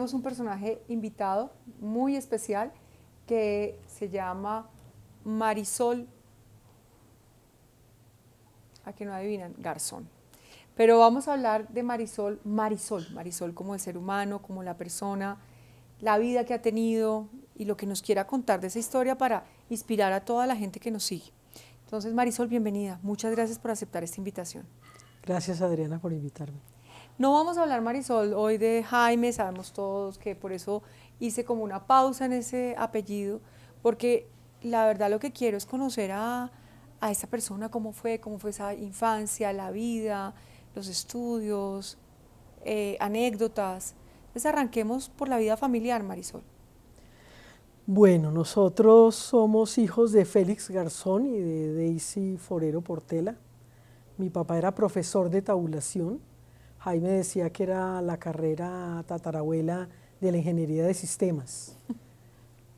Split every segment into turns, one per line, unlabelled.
tenemos un personaje invitado muy especial que se llama Marisol, a que no adivinan, Garzón. Pero vamos a hablar de Marisol como el ser humano, como la persona, la vida que ha tenido y lo que nos quiera contar de esa historia para inspirar a toda la gente que nos sigue. Entonces, Marisol, bienvenida. Muchas gracias por aceptar esta invitación.
Gracias, Adriana, por invitarme.
No vamos a hablar, Marisol, hoy de Jaime, sabemos todos que por eso hice como una pausa en ese apellido, porque la verdad lo que quiero es conocer a esa persona, cómo fue esa infancia, la vida, los estudios, anécdotas. Entonces arranquemos por la vida familiar, Marisol.
Bueno, nosotros somos hijos de Félix Garzón y de Daisy Forero Portela. Mi papá era profesor de tabulación. Jaime decía que era la carrera tatarabuela de la ingeniería de sistemas.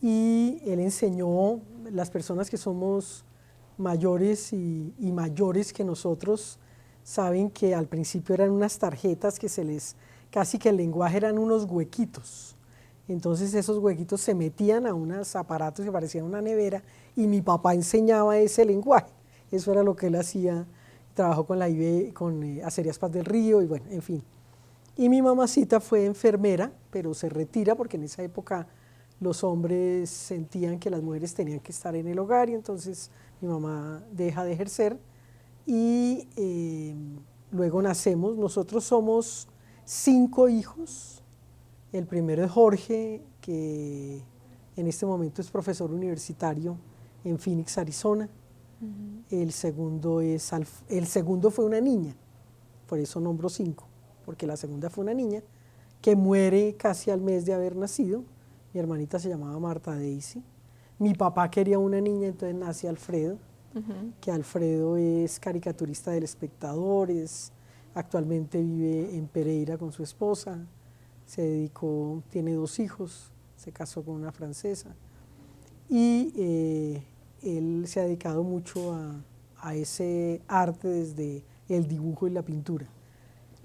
Y él enseñó, las personas que somos mayores y mayores que nosotros, saben que al principio eran unas tarjetas que casi que el lenguaje eran unos huequitos. Entonces esos huequitos se metían a unos aparatos que parecían una nevera y mi papá enseñaba ese lenguaje. Eso era lo que él hacía. Trabajó con la IB, con Acerías Paz del Río y bueno, en fin. Y mi mamacita fue enfermera, pero se retira porque en esa época los hombres sentían que las mujeres tenían que estar en el hogar y entonces mi mamá deja de ejercer y luego nacemos. Nosotros somos 5 hijos. El primero es Jorge, que en este momento es profesor universitario en Phoenix, Arizona. El segundo fue una niña, por eso nombro 5, porque la segunda fue una niña que muere casi al mes de haber nacido. Mi hermanita se llamaba Marta Daisy. Mi papá quería una niña, entonces nace Alfredo, que Alfredo es caricaturista del Espectador, actualmente vive en Pereira con su esposa, tiene 2 hijos, se casó con una francesa y él se ha dedicado mucho a ese arte desde el dibujo y la pintura.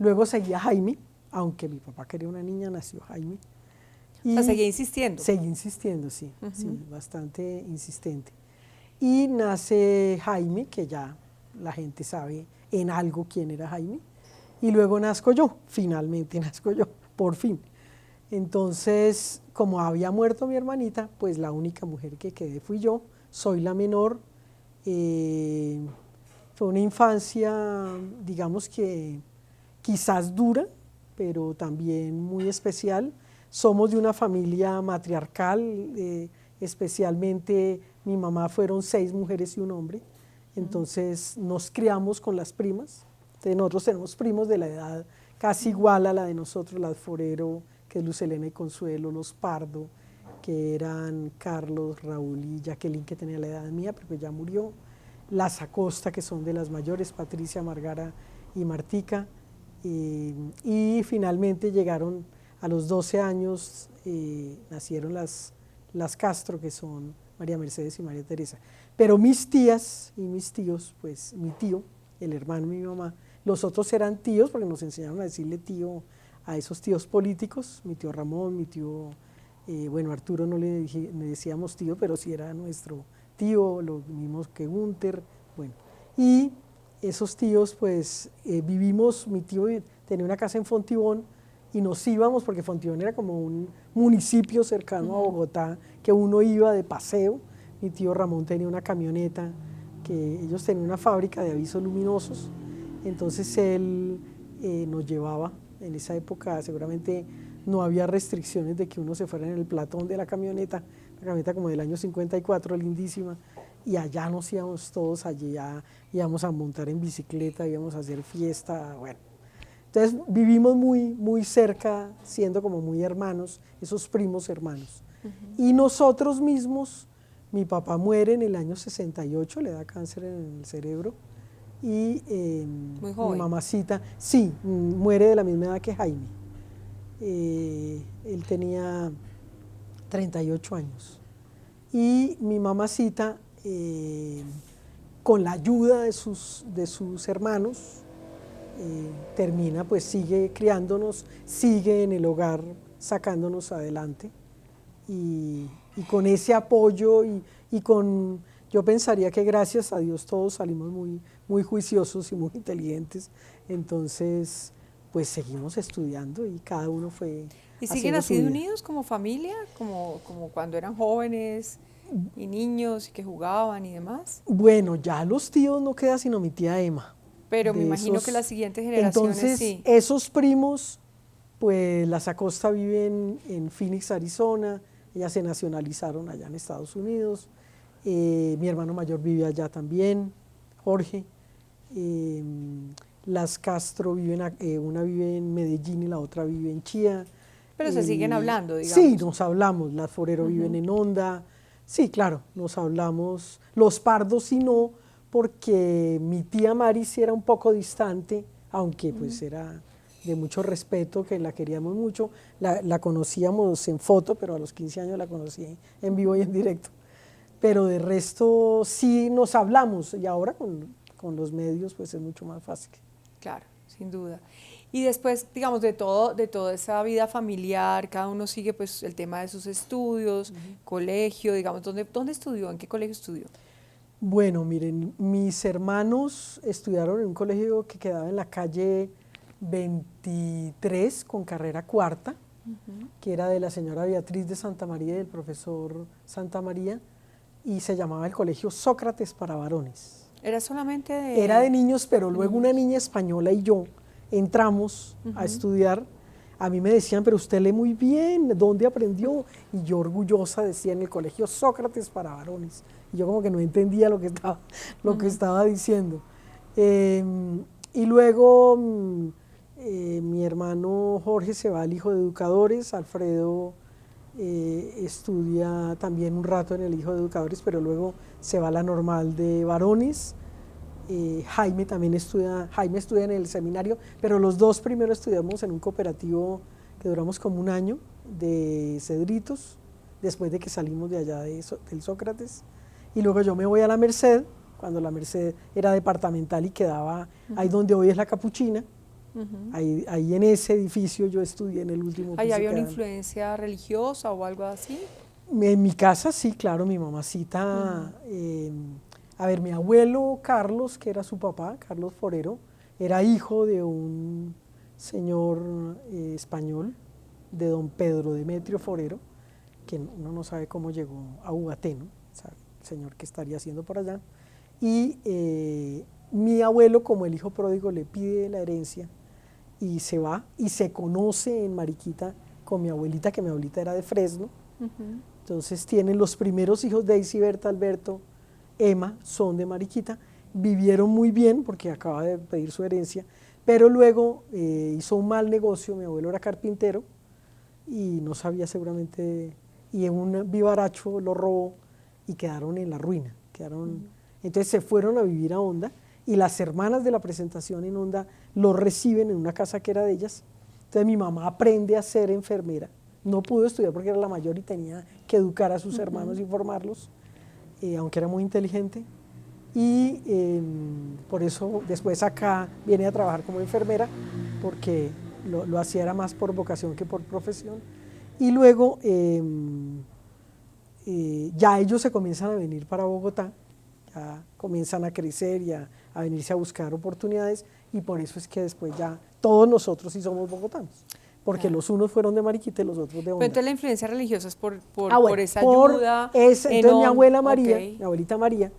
Luego seguía Jaime, aunque mi papá quería una niña, nació Jaime.
O sea, seguía insistiendo.
Seguí insistiendo, sí, sí, bastante insistente. Y nace Jaime, que ya la gente sabe en algo quién era Jaime. Y luego nazco yo, finalmente nazco yo, por fin. Entonces, como había muerto mi hermanita, pues la única mujer que quedé fui yo, soy la menor. Fue una infancia, digamos que quizás dura, pero también muy especial. Somos de una familia matriarcal, especialmente mi mamá fueron 6 mujeres y un hombre, entonces nos criamos con las primas. Entonces nosotros tenemos primos de la edad casi igual a la de nosotros, las Forero, que es Luz Helena y Consuelo, los Pardo, que eran Carlos, Raúl y Jacqueline, que tenía la edad mía, pero que ya murió, las Acosta, que son de las mayores, Patricia, Margara y Martica, y finalmente llegaron a los 12 años, nacieron las Castro, que son María Mercedes y María Teresa. Pero mis tías y mis tíos, pues mi tío, el hermano de mi mamá, los otros eran tíos, porque nos enseñaron a decirle tío a esos tíos políticos, mi tío Ramón, mi tío, bueno, Arturo no le decíamos tío, pero sí era nuestro tío, lo mismo que Gunter, bueno. Y esos tíos, pues vivimos, mi tío tenía una casa en Fontibón y nos íbamos, porque Fontibón era como un municipio cercano a Bogotá, que uno iba de paseo. Mi tío Ramón tenía una camioneta, que ellos tenían una fábrica de avisos luminosos, entonces él nos llevaba. En esa época seguramente no había restricciones de que uno se fuera en el platón de la camioneta como del año 54, lindísima, y allá nos íbamos todos, allí ya íbamos a montar en bicicleta, íbamos a hacer fiesta, bueno. Entonces vivimos muy, muy cerca, siendo como muy hermanos, esos primos hermanos. Y nosotros mismos, mi papá muere en el año 68, le da cáncer en el cerebro, y
Muy joven.
mi mamacita, sí, muere de la misma edad que Jaime. Él tenía 38 años. Y mi mamacita, con la ayuda de sus hermanos, termina, pues sigue criándonos, sigue en el hogar sacándonos adelante. Y con ese apoyo y con, yo pensaría que gracias a Dios todos salimos muy juiciosos y muy inteligentes, entonces pues seguimos estudiando y cada uno fue
¿Y siguen
haciendo su
así de
vida.
unidos como familia, como cuando eran jóvenes y niños y que jugaban y demás?
Bueno, ya los tíos no queda sino mi tía Emma,
Pero me
de
imagino que
esos,
las siguientes generaciones
entonces
sí.
esos primos, pues las Acosta viven en Phoenix, Arizona, ellas se nacionalizaron allá en Estados Unidos. Mi hermano mayor vive allá también, Jorge. Eh, las Castro viven, una vive en Medellín y la otra vive en Chía.
Pero se siguen hablando,
Sí,
digamos.
nos hablamos. Las Forero viven
Ujú.
en Honda. Sí, claro, nos hablamos. Los Pardos sí no, porque mi tía Mari sí era un poco distante, aunque pues era de mucho respeto, que la queríamos mucho. La conocíamos en foto, pero a los 15 años la conocí en vivo y en directo. Pero de resto sí nos hablamos y ahora con los medios pues es mucho más fácil.
Claro, sin duda. Y después, digamos, de toda esa vida familiar, cada uno sigue pues el tema de sus estudios, colegio, digamos, ¿dónde estudió? ¿En qué colegio estudió?
Bueno, miren, mis hermanos estudiaron en un colegio que quedaba en la calle 23 con carrera cuarta, que era de la señora Beatriz de Santa María y del profesor Santa María, y se llamaba el Colegio Sócrates para Varones.
Era solamente
Era de
de
niños, pero luego una
niños.
niña española y yo entramos a
Ujú.
estudiar. A mí me decían, pero usted lee muy bien, ¿dónde aprendió? Y yo orgullosa decía en el Colegio Sócrates para Varones. Y yo como que no entendía lo que estaba diciendo. Eh, y luego mi hermano Jorge se va al Hijo de Educadores, Alfredo estudia también un rato en el Hijo de Educadores, pero luego se va a la normal de varones. Jaime también estudia, Jaime estudia en el seminario, pero los dos primero estudiamos en un cooperativo que duramos como un año de Cedritos, después de que salimos de allá del Sócrates. Y luego yo me voy a la Merced, cuando la Merced era departamental y quedaba ahí donde hoy es la Capuchina. Ahí en ese edificio yo estudié en el último
¿Ahí
piso
había
que
una
dan.
influencia religiosa o algo así?
En mi casa sí, claro, mi mamacita. A ver, mi abuelo Carlos, que era su papá, Carlos Forero, era hijo de un señor español, de don Pedro Demetrio Forero, que uno no sabe cómo llegó a Ubaté, ¿no? O sea, el señor que estaría haciendo por allá. Y mi abuelo, como el hijo pródigo, le pide la herencia y se va y se conoce en Mariquita con mi abuelita, que mi abuelita era de Fresno. Entonces tienen los primeros hijos, Daisy, Berta, Alberto, Emma, son de Mariquita. Vivieron muy bien porque acaba de pedir su herencia, pero luego hizo un mal negocio. Mi abuelo era carpintero y no sabía seguramente, y en un vivaracho lo robó y quedaron en la ruina. Entonces se fueron a vivir a Honda y las hermanas de la presentación en Honda lo reciben en una casa que era de ellas. Entonces mi mamá aprende a ser enfermera. No pudo estudiar porque era la mayor y tenía que educar a sus hermanos y formarlos, aunque era muy inteligente. Y por eso después acá viene a trabajar como enfermera, porque lo hacía era más por vocación que por profesión. Y luego ya ellos se comienzan a venir para Bogotá, ya comienzan a crecer y a venirse a buscar oportunidades, y por eso es que después ya todos nosotros sí somos bogotanos, porque
Claro.
los unos fueron de Mariquita y los otros de
Pero
Honda.
entonces la influencia religiosa es por
Bueno,
esa ayuda.
entonces mi abuela
Ok.
María, mi abuelita María,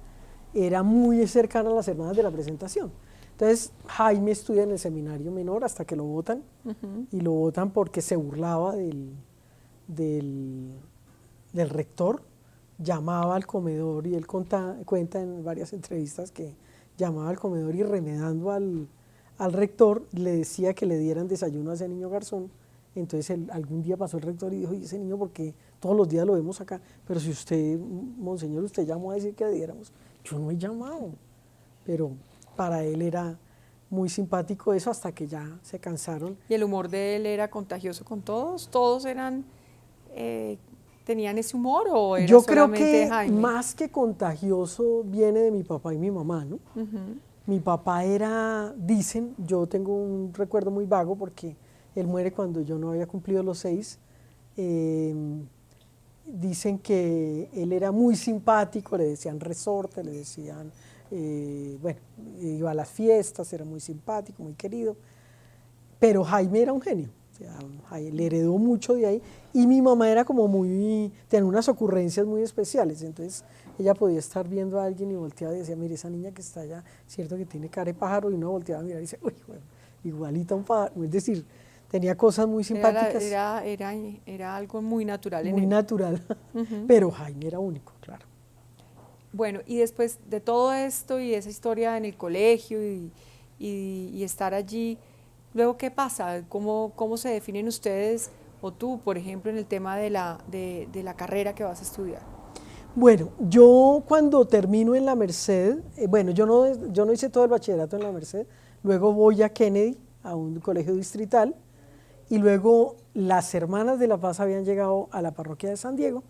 era muy cercana a las hermanas de la presentación. Entonces Jaime estudia en el seminario menor hasta que lo votan, y lo votan porque se burlaba del rector, llamaba al comedor, y él cuenta en varias entrevistas que llamaba al comedor y remedando al rector le decía que le dieran desayuno a ese niño garzón. Entonces algún día pasó el rector y dijo, ¿y ese niño porque todos los días lo vemos acá? Pero si usted, monseñor, usted llamó a decir que le diéramos. Yo no he llamado. Pero para él era muy simpático eso, hasta que ya se cansaron.
¿Y el humor de él era contagioso con todos? ¿Todos tenían ese humor o era
Yo creo
solamente de
que
Jaime?
más que contagioso viene de mi papá y mi mamá, ¿no? Mi papá dicen, yo tengo un recuerdo muy vago porque él muere cuando yo no había cumplido los 6, Dicen que él era muy simpático, le decían resorte, le decían, bueno, iba a las fiestas, era muy simpático, muy querido, pero Jaime era un genio, o sea, le heredó mucho de ahí, y mi mamá era como tenía unas ocurrencias muy especiales, entonces ella podía estar viendo a alguien y volteaba y decía, mire, esa niña que está allá, cierto que tiene cara de pájaro, y uno volteaba a mirar y dice, uy, bueno, igualita a un pájaro, es decir, tenía cosas muy simpáticas.
Era algo muy natural en
Muy
él.
natural, pero Jaime era único, claro.
Bueno, y después de todo esto y esa historia en el colegio y estar allí, luego, ¿qué pasa? ¿Cómo se definen ustedes o tú, por ejemplo, en el tema de la carrera que vas a estudiar?
Bueno, yo cuando termino en la Merced, bueno, yo no hice todo el bachillerato en la Merced, luego voy a Kennedy, a un colegio distrital, y luego las hermanas de La Paz habían llegado a la parroquia de San Diego,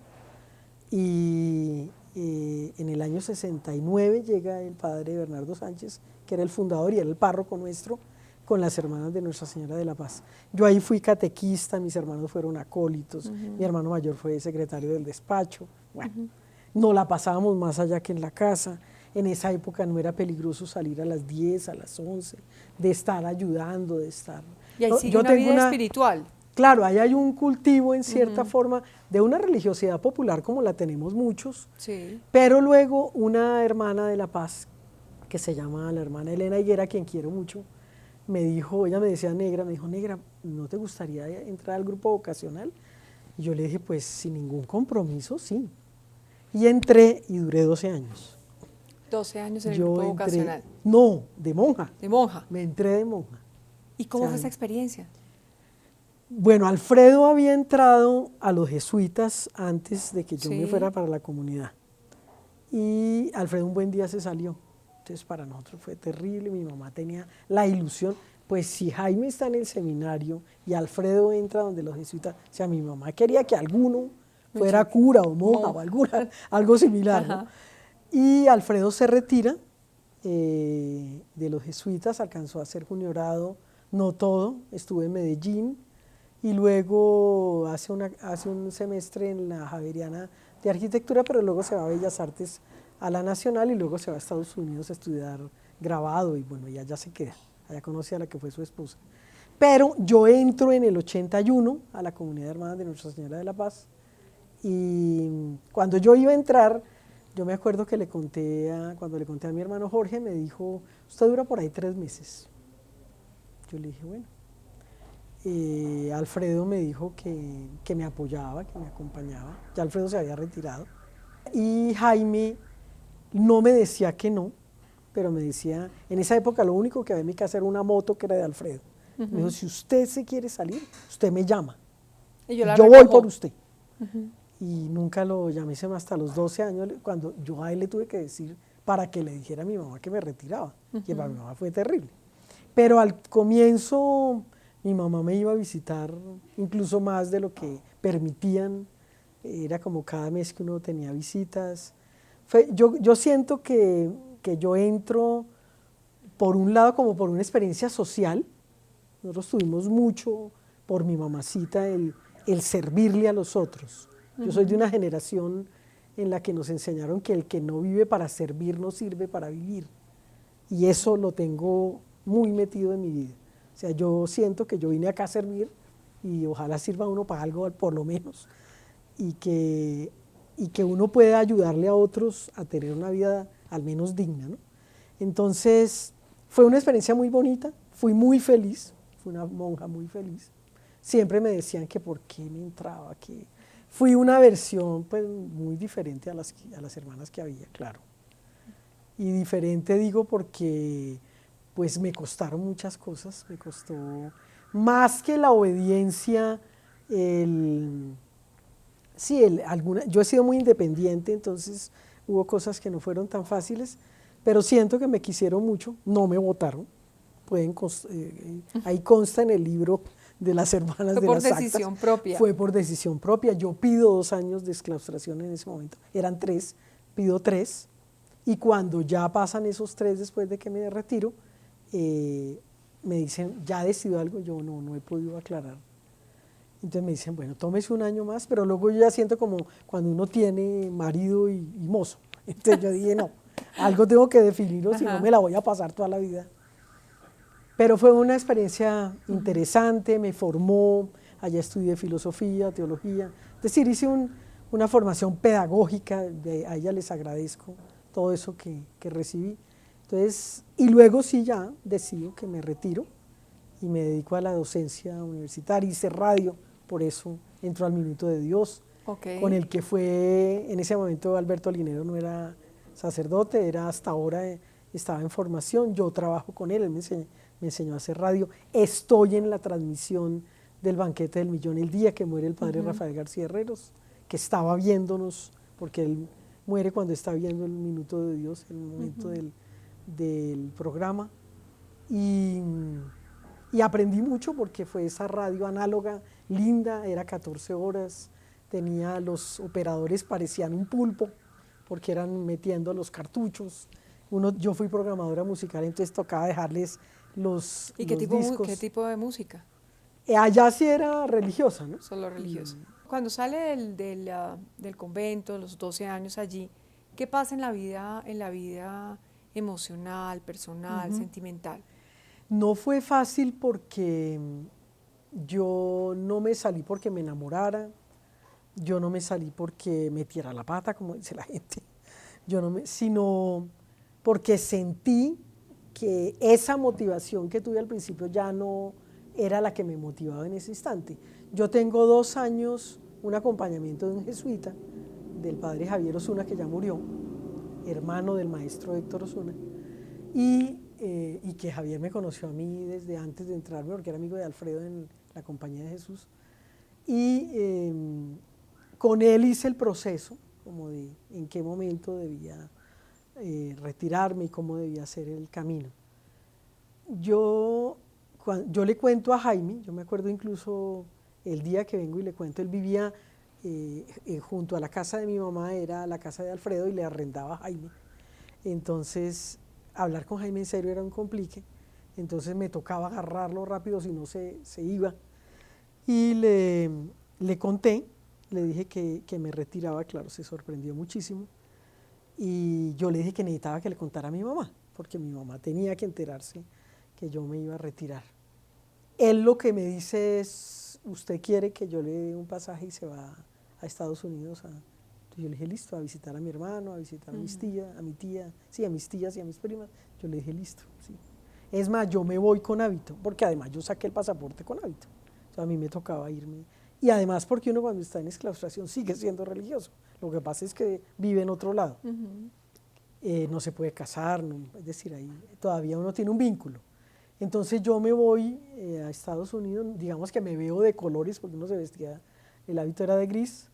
y en el año 69 llega el padre Bernardo Sánchez, que era el fundador y era el párroco nuestro, con las hermanas de Nuestra Señora de la Paz. Yo ahí fui catequista, mis hermanos fueron acólitos, mi hermano mayor fue secretario del despacho, bueno, no la pasábamos más allá que en la casa. En esa época no era peligroso salir a las 10, a las 11, de estar ayudando, de estar...
Y ahí sigue
Yo
una
tengo
vida espiritual.
Claro, ahí hay un cultivo en cierta forma de una religiosidad popular como la tenemos muchos,
Sí.
pero luego una hermana de La Paz, que se llama la hermana Elena Higuera, quien quiero mucho, me dijo, ella me decía negra, me dijo, negra, ¿no te gustaría entrar al grupo vocacional? Y yo le dije, pues sin ningún compromiso, sí. Y entré y duré 12 años.
12 años en el
Yo
grupo
entré,
vocacional.
no, de monja.
De monja.
Me entré de monja.
¿Y cómo
O sea,
fue esa experiencia?
bueno, Alfredo había entrado a los jesuitas antes de que yo me
Sí.
fuera para la comunidad. Y Alfredo un buen día se salió. Entonces para nosotros fue terrible, mi mamá tenía la ilusión, pues si Jaime está en el seminario y Alfredo entra donde los jesuitas, o sea, mi mamá quería que alguno fuera cura o monja o algo similar, ¿no? Y Alfredo se retira de los jesuitas, alcanzó a ser juniorado, no todo, estuve en Medellín y luego hace un semestre en la Javeriana de Arquitectura, pero luego se va a Bellas Artes a la Nacional y luego se va a Estados Unidos a estudiar grabado y bueno, ya se queda, allá conoce a la que fue su esposa. Pero yo entro en el 81 a la Comunidad de Hermanas de Nuestra Señora de la Paz y cuando yo iba a entrar, yo me acuerdo que cuando le conté a mi hermano Jorge, me dijo, usted dura por ahí 3 meses. Yo le dije, bueno. Alfredo me dijo que me apoyaba, que me acompañaba. Ya Alfredo se había retirado. Y Jaime no me decía que no, pero me decía, en esa época lo único que había en mi casa era una moto que era de Alfredo. Me dijo, si usted se quiere salir, usted me llama.
Y
yo voy por usted. Y nunca lo llamé hasta los 12 años, cuando yo a él le tuve que decir para que le dijera a mi mamá que me retiraba, que para mi mamá fue terrible. Pero al comienzo mi mamá me iba a visitar incluso más de lo que permitían, era como cada mes que uno tenía visitas. Yo siento que yo entro por un lado como por una experiencia social, nosotros tuvimos mucho por mi mamacita el servirle a los otros. Yo soy de una generación en la que nos enseñaron que el que no vive para servir no sirve para vivir. Y eso lo tengo muy metido en mi vida. O sea, yo siento que yo vine acá a servir y ojalá sirva uno para algo por lo menos. Y que uno pueda ayudarle a otros a tener una vida al menos digna, ¿no? Entonces, fue una experiencia muy bonita, fui muy feliz, fui una monja muy feliz. Siempre me decían que por qué me entraba, que fui una versión pues, muy diferente a las hermanas que había, claro. Y diferente digo porque pues me costaron muchas cosas, me costó más que la obediencia, yo he sido muy independiente, entonces hubo cosas que no fueron tan fáciles, pero siento que me quisieron mucho, no me votaron, ahí consta en el libro de las hermanas de las actas.
Fue por decisión propia.
Fue por decisión propia. Yo pido 2 años de exclaustración en ese momento. Eran 3, pido 3. Y cuando ya pasan esos 3 después de que me retiro, me dicen, ¿ya decidió algo? Yo no he podido aclarar. Entonces me dicen, bueno, tómese un año más, pero luego yo ya siento como cuando uno tiene marido y mozo. Entonces yo dije, no, algo tengo que definirlo, si no
Ajá.
me la voy a pasar toda la vida. Pero fue una experiencia interesante, me formó, allá estudié filosofía, teología, es decir, hice una formación pedagógica, a ella les agradezco todo eso que recibí. Entonces, y luego sí ya decido que me retiro y me dedico a la docencia universitaria, hice radio, por eso entro al Minuto de Dios,
Ok.
con el que fue, en ese momento Alberto Linero no era sacerdote, era hasta ahora, estaba en formación, yo trabajo con él, me enseñó a hacer radio, estoy en la transmisión del Banquete del Millón el día que muere el padre Rafael García Herreros, que estaba viéndonos, porque él muere cuando está viendo el Minuto de Dios, en el momento del programa, y, y aprendí mucho porque fue esa radio análoga linda, era 14 horas, tenía los operadores, parecían un pulpo, porque eran metiendo los cartuchos. Yo fui programadora musical, entonces tocaba dejarles
¿Y
los
qué
discos.
tipo de música?
Allá sí era religiosa, ¿no?
Solo religiosa. Cuando sale del convento, los 12 años allí, ¿qué pasa en la vida emocional, personal, sentimental?
No fue fácil porque yo no me salí porque me enamorara, yo no me salí porque metiera la pata, como dice la gente, yo no me, sino porque sentí que esa motivación que tuve al principio ya no era la que me motivaba en ese instante. Yo tengo 2 años un acompañamiento de un jesuita, del padre Javier Osuna, que ya murió, hermano del maestro Héctor Osuna, y que Javier me conoció a mí desde antes de entrarme, porque era amigo de Alfredo en la Compañía de Jesús. Y con él hice el proceso, como de en qué momento debía retirarme y cómo debía hacer el camino. Yo le cuento a Jaime, yo me acuerdo incluso el día que vengo y le cuento, él vivía junto a la casa de mi mamá, era la casa de Alfredo y le arrendaba a Jaime. Entonces, hablar con Jaime en serio era un complique, entonces me tocaba agarrarlo rápido, si no se iba. Y le conté, le dije que me retiraba, claro, se sorprendió muchísimo. Y yo le dije que necesitaba que le contara a mi mamá, porque mi mamá tenía que enterarse que yo me iba a retirar. Él lo que me dice es, ¿usted quiere que yo le dé un pasaje y se va a Estados Unidos? Entonces yo le dije, listo, a visitar a mi hermano, a visitar a mis tías, a mi tía, sí, a mis tías y a mis primas. Yo le dije, listo, sí. Es más, yo me voy con hábito, porque además yo saqué el pasaporte con hábito. O sea, a mí me tocaba irme. Y además porque uno cuando está en exclaustración sigue siendo religioso. Lo que pasa es que vive en otro lado. No se puede casar, no, es decir, ahí todavía uno tiene un vínculo. Entonces yo me voy a Estados Unidos, digamos que me veo de colores, porque uno se vestía, el hábito era de gris,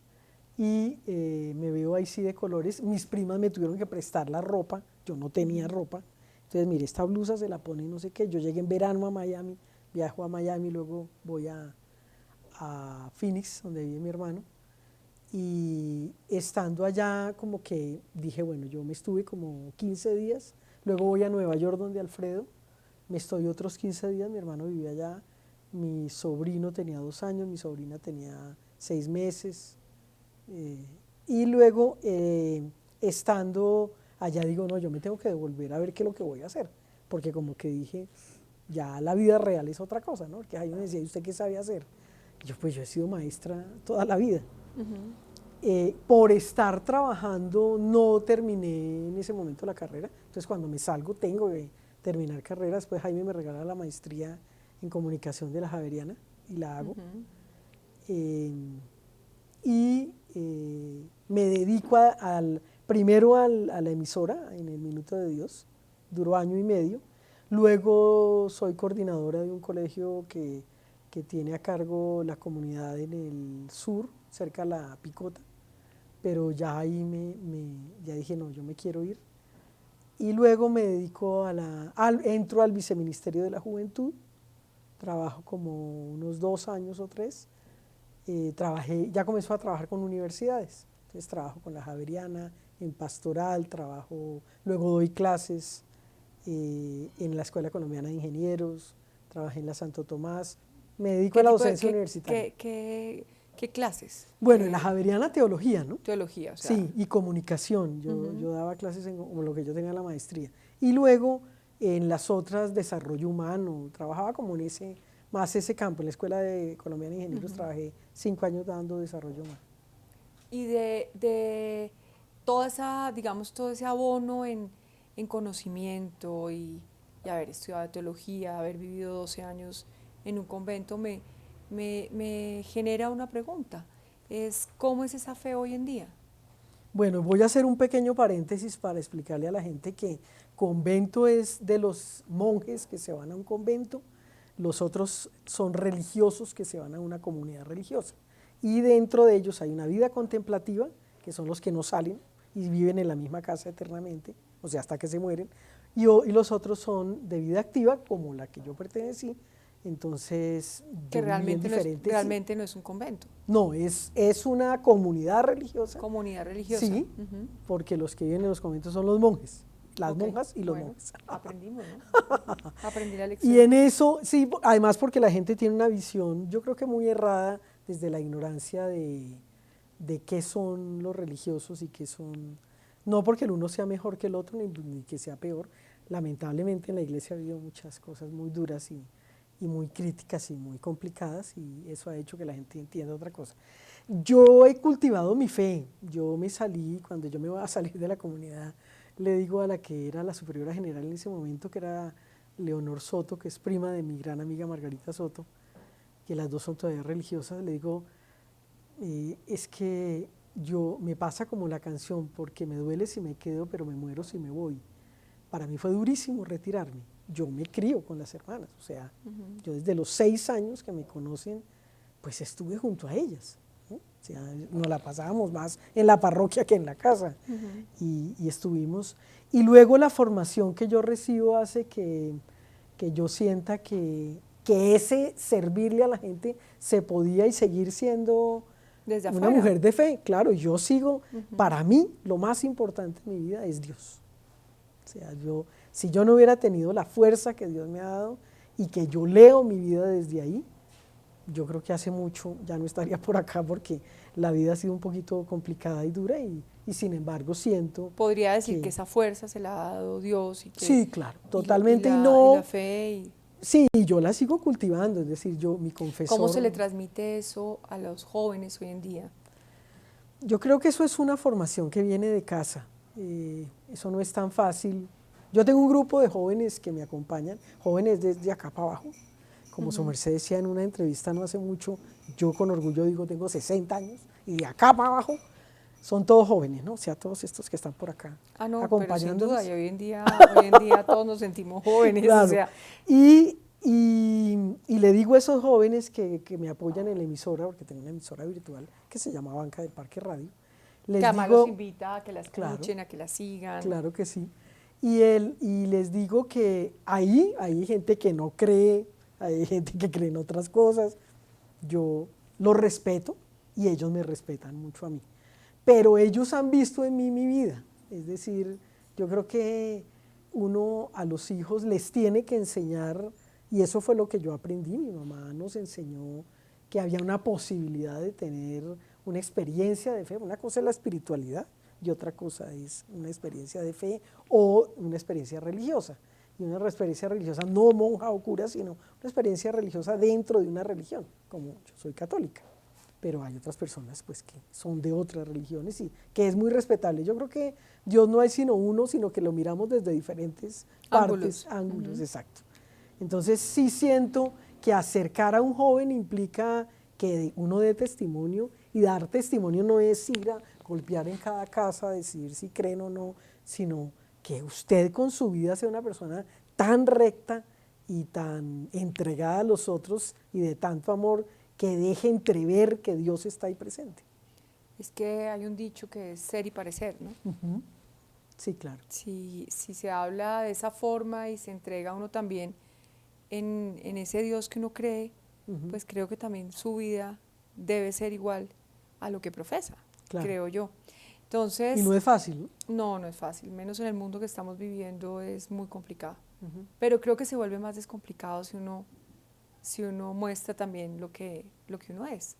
y me veo ahí sí de colores. Mis primas me tuvieron que prestar la ropa, yo no tenía ropa. Entonces, mire, esta blusa se la pone no sé qué. Yo llegué en verano a Miami, viajo a Miami, luego voy a Phoenix, donde vive mi hermano. Y estando allá, como que dije, bueno, yo me estuve como 15 días, luego voy a Nueva York, donde Alfredo, me estoy otros 15 días, mi hermano vivía allá, mi sobrino tenía 2 años, mi sobrina tenía 6 meses. Y luego, estando allá, digo, no, yo me tengo que devolver a ver qué es lo que voy a hacer, porque como que dije, ya la vida real es otra cosa, ¿no? Porque ahí me decía, ¿y usted qué sabe hacer? Y yo, pues yo he sido maestra toda la vida. Por estar trabajando no terminé en ese momento la carrera, entonces cuando me salgo tengo que terminar carrera. Después Jaime me regala la maestría en comunicación de la Javeriana y la hago. Y me dedico primero a la emisora, en el Minuto de Dios, duró año y medio. Luego soy coordinadora de un colegio que tiene a cargo la comunidad en el sur, cerca de La Picota, pero ya ahí ya dije, no, yo me quiero ir. Y luego me dedico entro al Viceministerio de la Juventud, trabajo como unos 2 años o 3. Ya comenzó a trabajar con universidades, entonces trabajo con la Javeriana, en pastoral, luego doy clases en la Escuela Colombiana de Ingenieros, trabajé en la Santo Tomás, Me dedico
¿Qué
a la
tipo de-
docencia universitaria.
qué clases?
Bueno, en la Javeriana teología, ¿no?
Teología, o sea.
Sí, y comunicación.
Ujú.
Yo daba clases en como lo que yo tenía la maestría. Y luego en las otras, desarrollo humano. Trabajaba como en más ese campo. En la Escuela de Colombiana de Ingenieros trabajé 5 años dando desarrollo humano.
Y de toda esa, digamos, todo ese abono en conocimiento y haber estudiado teología, haber vivido 12 años en un convento, me genera una pregunta. Es, ¿cómo es esa fe hoy en día?
Bueno, voy a hacer un pequeño paréntesis para explicarle a la gente que convento es de los monjes que se van a un convento, los otros son religiosos que se van a una comunidad religiosa. Y dentro de ellos hay una vida contemplativa, que son los que no salen y viven en la misma casa eternamente, o sea, hasta que se mueren, y los otros son de vida activa, como la que yo pertenecí. Entonces,
Que
yo viví en diferentes.
realmente no es un convento,
No, es una comunidad religiosa.
comunidad religiosa.
Sí,
Ujú.
porque los que viven en los conventos son los monjes, las
Ok,
monjas y los
bueno,
monjes.
aprendimos, ¿no? Aprendí la
Y en
lección.
eso, sí, además porque la gente tiene una visión, yo creo que muy errada desde la ignorancia de qué son los religiosos y qué son, no porque el uno sea mejor que el otro ni que sea peor. Lamentablemente en la iglesia ha habido muchas cosas muy duras y muy críticas y muy complicadas, y eso ha hecho que la gente entienda otra cosa. Yo he cultivado mi fe. Yo me salí, cuando yo me iba a salir de la comunidad, le digo a la que era la superiora general en ese momento, que era Leonor Soto, que es prima de mi gran amiga Margarita Soto, que las dos son todavía religiosas, le digo, es que yo me pasa como la canción, porque me duele si me quedo, pero me muero si me voy. Para mí fue durísimo retirarme. Yo me crío con las hermanas, o sea, yo desde los 6 años que me conocen, pues estuve junto a ellas, ¿no? O sea, nos la pasábamos más en la parroquia que en la casa, y estuvimos. Y luego la formación que yo recibo hace que yo sienta que ese servirle a la gente se podía y seguir siendo
Desde
una
afuera.
mujer de fe. Claro, yo sigo, para mí lo más importante en mi vida es Dios. O sea, si yo no hubiera tenido la fuerza que Dios me ha dado y que yo leo mi vida desde ahí, yo creo que hace mucho ya no estaría por acá, porque la vida ha sido un poquito complicada y dura, y sin embargo siento
Podría decir que
que
esa fuerza se la ha dado Dios y que
sí, claro, totalmente, y
y la
no,
fe y
sí, yo la sigo cultivando, es decir, mi
cómo se
confesor,
le transmite eso a los jóvenes hoy en día.
yo creo que eso es una formación que viene de casa, eso no es tan fácil. Yo tengo un grupo de jóvenes que me acompañan, jóvenes desde acá para abajo. Como su merced decía en una entrevista no hace mucho, yo con orgullo digo, tengo 60 años, y de acá para abajo son todos jóvenes, ¿no? O sea, todos estos que están por acá
Ah, no, pero sin duda,
acompañándonos.
y hoy en día todos nos sentimos jóvenes, o
Claro.
sea,
Y le digo a esos jóvenes que me apoyan en la emisora, porque tengo una emisora virtual que se llama Banca del Parque Radio,
que
les
además los
digo,
invita a que la
claro,
escuchen, a que la sigan.
claro que sí. Y les digo que ahí hay gente que no cree, hay gente que cree en otras cosas. Yo los respeto y ellos me respetan mucho a mí. Pero ellos han visto en mí mi vida. Es decir, yo creo que uno a los hijos les tiene que enseñar, y eso fue lo que yo aprendí. Mi mamá nos enseñó que había una posibilidad de tener una experiencia de fe. Una cosa es la espiritualidad y otra cosa es una experiencia de fe o una experiencia religiosa. Y una experiencia religiosa no monja o cura, sino una experiencia religiosa dentro de una religión, como yo soy católica. Pero hay otras personas pues que son de otras religiones y que es muy respetable. Yo creo que Dios no hay sino uno, sino que lo miramos desde diferentes partes,
Ángulos.
ángulos, exacto. Entonces sí siento que acercar a un joven implica que uno dé testimonio, y dar testimonio no es ir a golpear en cada casa, decir si creen o no, sino que usted con su vida sea una persona tan recta y tan entregada a los otros y de tanto amor, que deje entrever que Dios está ahí presente.
Es que hay un dicho que es ser y parecer, ¿no?
Sí, claro.
Si se habla de esa forma y se entrega a uno también en ese Dios que uno cree, pues creo que también su vida debe ser igual a lo que profesa,
Claro.
creo yo.
Y
Entonces,
no es fácil, ¿no?
no es fácil, menos en el mundo que estamos viviendo es muy complicado. Pero creo que se vuelve más descomplicado si uno muestra también lo que uno es.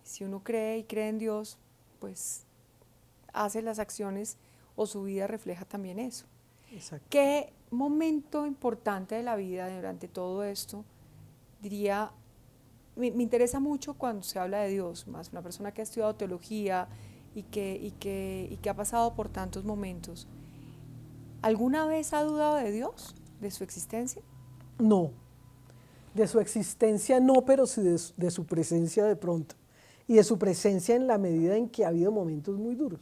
Si uno cree y cree en Dios, pues hace las acciones o su vida refleja también eso.
Exacto.
¿Qué momento importante de la vida durante todo esto diría, me interesa mucho cuando se habla de Dios, más una persona que ha estudiado teología y que ha pasado por tantos momentos? ¿Alguna vez ha dudado de Dios, de su existencia?
No, de su existencia no, pero sí de su presencia de pronto. Y de su presencia en la medida en que ha habido momentos muy duros.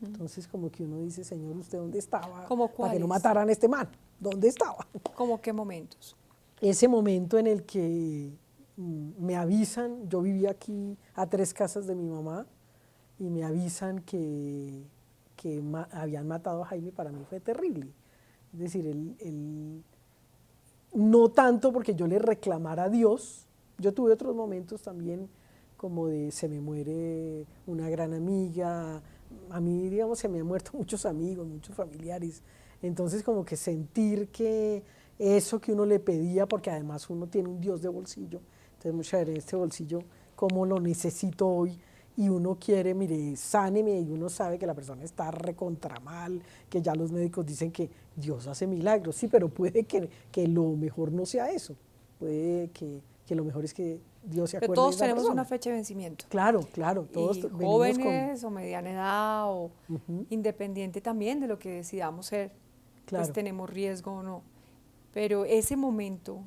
Entonces como que uno dice, Señor, ¿usted dónde estaba?
¿Cómo
Para que no
cuáles?
mataran a este man. ¿Dónde estaba?
¿Cómo qué momentos?
Ese momento en el que me avisan, yo vivía aquí a 3 casas de mi mamá, y me avisan que habían matado a Jaime, para mí fue terrible. Es decir, no tanto porque yo le reclamara a Dios, yo tuve otros momentos también como de se me muere una gran amiga, a mí digamos se me han muerto muchos amigos, muchos familiares, entonces como que sentir que eso que uno le pedía, porque además uno tiene un Dios de bolsillo, entonces muchas veces este bolsillo, ¿cómo lo necesito hoy? Y uno quiere, mire, sáneme, y uno sabe que la persona está recontra mal, que ya los médicos dicen que Dios hace milagros, sí, pero puede que lo mejor no sea eso, puede que lo mejor es que Dios se
Pero
acuerde de
todos
esa
tenemos una
persona.
fecha de vencimiento.
Claro, claro, todos
Y
venimos con...
jóvenes o mediana edad o independiente también de lo que decidamos ser, pues
Claro,
tenemos riesgo o no. Pero ese momento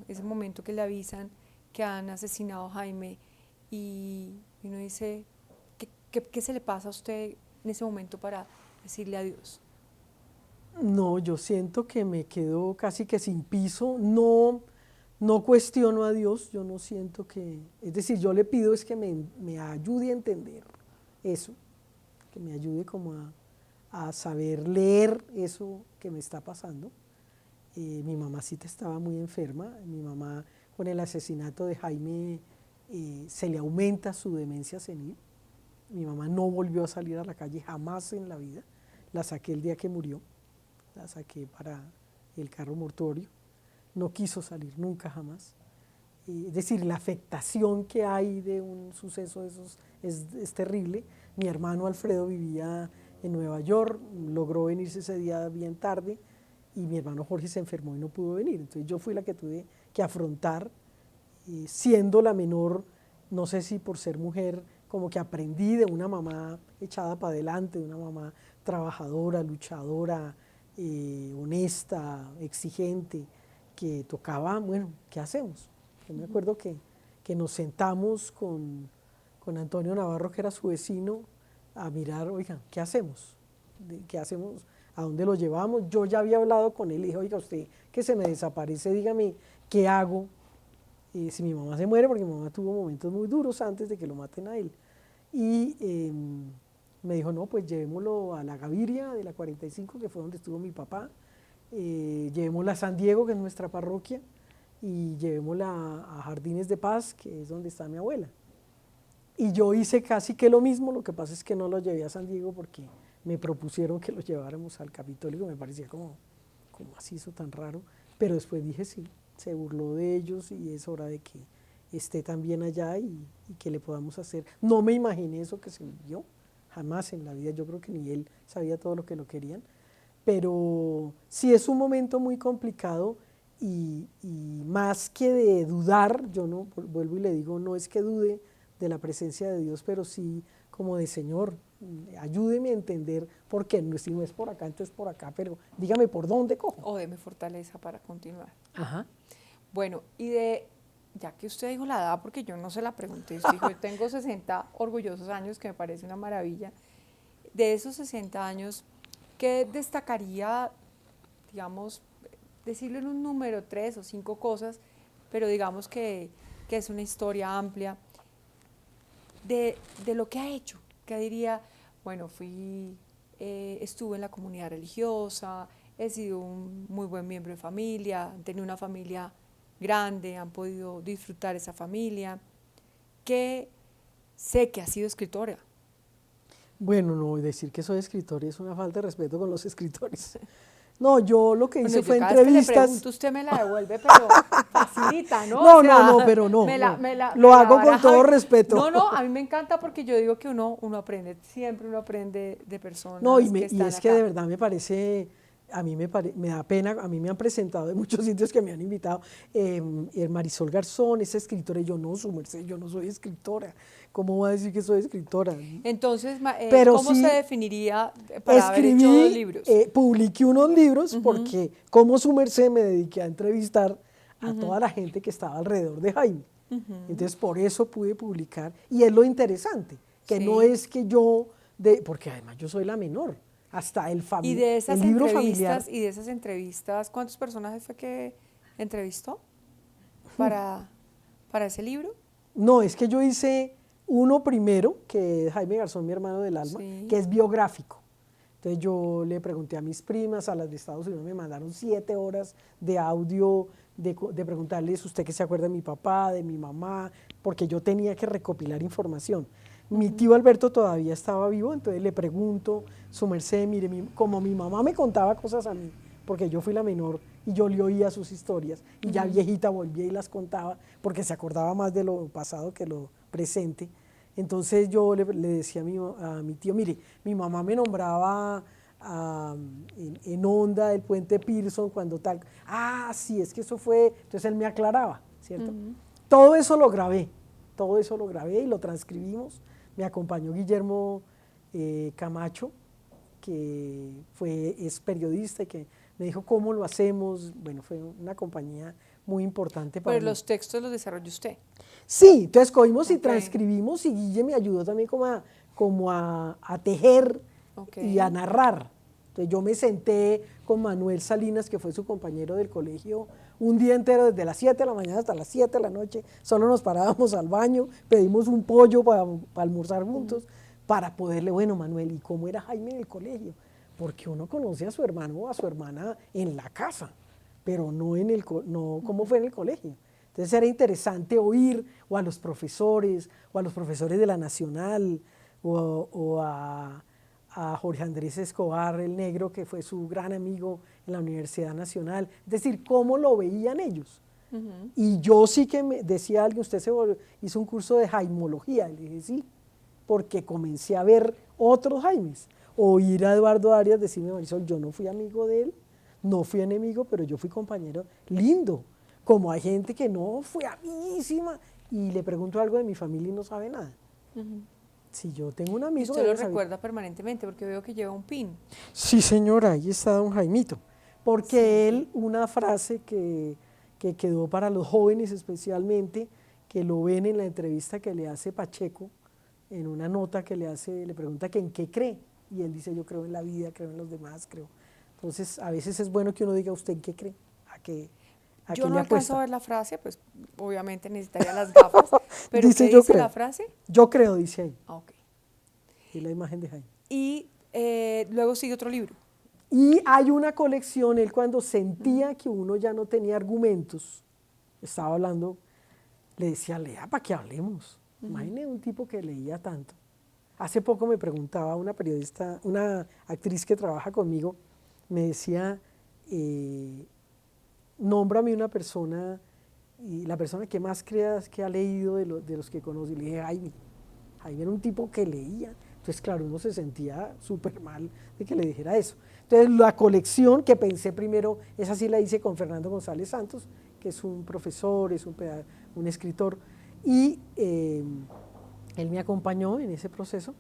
que le avisan que han asesinado a Jaime y uno dice, ¿qué se le pasa a usted en ese momento para decirle adiós?
no, yo siento que me quedo casi que sin piso, no, no cuestiono a Dios, yo no siento que, es decir, yo le pido es que me ayude a entender eso, que me ayude como a saber leer eso que me está pasando. Mi mamacita estaba muy enferma, mi mamá con el asesinato de Jaime se le aumenta su demencia senil. Mi mamá no volvió a salir a la calle jamás en la vida, la saqué el día que murió, la saqué para el carro mortuorio, no quiso salir nunca jamás. Es decir, la afectación que hay de un suceso de esos es terrible. Mi hermano Alfredo vivía en Nueva York, logró venirse ese día bien tarde, y mi hermano Jorge se enfermó y no pudo venir. Entonces yo fui la que tuve que afrontar, siendo la menor, no sé si por ser mujer, como que aprendí de una mamá echada para adelante, de una mamá trabajadora, luchadora, honesta, exigente, que tocaba, bueno, ¿qué hacemos? Yo me acuerdo que nos sentamos con Antonio Navarro, que era su vecino, a mirar, oiga, ¿qué hacemos? ¿Qué hacemos? ¿A dónde lo llevamos? Yo ya había hablado con él y dije, oiga, usted que se me desaparece, dígame, ¿qué hago? Si mi mamá se muere, porque mi mamá tuvo momentos muy duros antes de que lo maten a él. Y me dijo, no, pues llevémoslo a la Gaviria de la 45, que fue donde estuvo mi papá, llevémosla a San Diego, que es nuestra parroquia, y llevémosla a Jardines de Paz, que es donde está mi abuela. Y yo hice casi que lo mismo, lo que pasa es que no lo llevé a San Diego porque me propusieron que lo lleváramos al Capitolio, me parecía como así eso tan raro, pero después dije sí, se burló de ellos y es hora de que esté también allá y que le podamos hacer. No me imaginé eso que se vivió, jamás en la vida, yo creo que ni él sabía todo lo que lo querían, pero sí es un momento muy complicado y más que de dudar, yo no, vuelvo y le digo, no es que dude de la presencia de Dios, pero sí como de Señor, ayúdeme a entender por qué, si no es por acá, entonces por acá, pero dígame por dónde cojo.
O deme fortaleza para continuar.
Ajá.
Bueno, ya que usted dijo la edad, porque yo no se la pregunté, usted dijo, yo tengo 60 orgullosos años, que me parece una maravilla. De esos 60 años, ¿qué destacaría, digamos, decirlo en un número, 3 o 5 cosas, pero digamos que es una historia amplia de lo que ha hecho? ¿Qué diría? Bueno, estuve en la comunidad religiosa, he sido un muy buen miembro de familia, he tenido una familia grande, han podido disfrutar esa familia, que sé que ha sido escritora.
Bueno, no, decir que soy escritor es una falta de respeto con los escritores. No, yo lo que
Bueno,
hice
yo
fue
cada vez que le
entrevistas.
pregunto, usted me la devuelve, pero facilita, ¿no?
No,
O sea,
no, pero no,
me la,
no.
me la,
Lo
me la
hago con
baraja
todo
bien.
respeto.
No, no, a mí me encanta porque yo digo que uno aprende, siempre uno aprende de
No,
personas que
y
están
es que de
acá.
verdad me parece, a mí me da pena, a mí me han presentado en muchos sitios que me han invitado, Marisol Garzón es escritora, y yo no, su merced, yo no soy escritora, ¿cómo voy a decir que soy escritora?
Entonces,
Pero
¿cómo se
sí
definiría para haber hecho dos
escribí,
libros?
publiqué unos libros
Ujú,
porque como su merced me dediqué a entrevistar a
ujú,
toda la gente que estaba alrededor de Jaime.
ujú.
Entonces por eso pude publicar, y es lo interesante, que no
Sí.
es que porque además yo soy la menor, hasta
Y
el libro familiar.
de esas entrevistas, ¿cuántos personajes fue que entrevistó para, para ese libro?
No, es que yo hice uno primero, que es Jaime Garzón, mi hermano del alma, que
Sí.
es biográfico. Entonces yo le pregunté a mis primas, a las de Estados Unidos, me mandaron 7 horas de audio de preguntarles, ¿usted qué se acuerda de mi papá, de mi mamá? Porque yo tenía que recopilar información. Mi
Ujú,
tío Alberto todavía estaba vivo, entonces le pregunto, su merced, mire, como mi mamá me contaba cosas a mí, porque yo fui la menor y yo le oía sus historias, y ya
ujú.
viejita volvía y las contaba, porque se acordaba más de lo pasado que lo presente. Entonces yo le decía a mi tío, mire, mi mamá me nombraba en Onda el puente Pearson cuando tal. Ah, sí, es que eso fue. Entonces él me aclaraba, ¿cierto?
Ujú.
Todo eso lo grabé y lo transcribimos. Me acompañó Guillermo Camacho, es periodista y que me dijo cómo lo hacemos. Bueno, fue una compañía muy importante para
Pero
mí.
los textos los desarrolló usted.
Sí, entonces cogimos y
Ok,
transcribimos, y Guille me ayudó también como a tejer
ok.
y a narrar. Entonces yo me senté con Manuel Salinas, que fue su compañero del colegio, un día entero desde las 7 de la mañana hasta las 7 de la noche. Solo nos parábamos al baño, pedimos un pollo para almorzar
Ujú,
juntos, para poderle, bueno, Manuel, ¿y cómo era Jaime en el colegio? Porque uno conoce a su hermano o a su hermana en la casa, pero no cómo
ujú.
fue en el colegio. Entonces era interesante oír o a los profesores de la Nacional, o a Jorge Andrés Escobar, el negro, que fue su gran amigo en la Universidad Nacional. Es decir, cómo lo veían ellos.
Ujú.
Y yo sí que me decía alguien, usted hizo un curso de jaimología. Le dije, sí, porque comencé a ver otros Jaimes. Oír a Eduardo Arias decirme, Marisol, yo no fui amigo de él, no fui enemigo, pero yo fui compañero lindo. Como hay gente que no fue amiguísima y le pregunto algo de mi familia y no sabe nada.
Ujú.
Si yo tengo un
Y
amigo,
usted lo
debe saber.
recuerda permanentemente porque veo que lleva un pin.
Sí, señora, ahí está don Jaimito. Porque
Sí.
él, una frase que quedó para los jóvenes especialmente, que lo ven en la entrevista que le hace Pacheco, en una nota que le hace, le pregunta que en qué cree. Y él dice, yo creo en la vida, creo en los demás, creo. Entonces, a veces es bueno que uno diga, ¿usted en qué cree? ¿A
Yo
qué
no
le
alcanzo a
apuesta?
ver la frase, pues obviamente necesitaría las gafas, pero ¿qué
Dice, yo
dice la
creo.
frase?
Yo creo, dice ahí.
Ah, ok.
Y la imagen de Jaime.
Y luego sigue otro libro.
Y hay una colección, él cuando
Ujú,
sentía que uno ya no tenía argumentos, estaba hablando, le decía, lea para que hablemos.
ujú.
Imagine un tipo que leía tanto. Hace poco me preguntaba una periodista, una actriz que trabaja conmigo, me decía, eh, nómbrame una persona, y la persona que más creas que ha leído de los que conoce. Y le dije, Jaime. Jaime era un tipo que leía. Entonces, claro, uno se sentía súper mal de que le dijera eso. Entonces, la colección que pensé primero, esa sí la hice con Fernando González Santos, que es un profesor, es un escritor, y él me acompañó en ese proceso.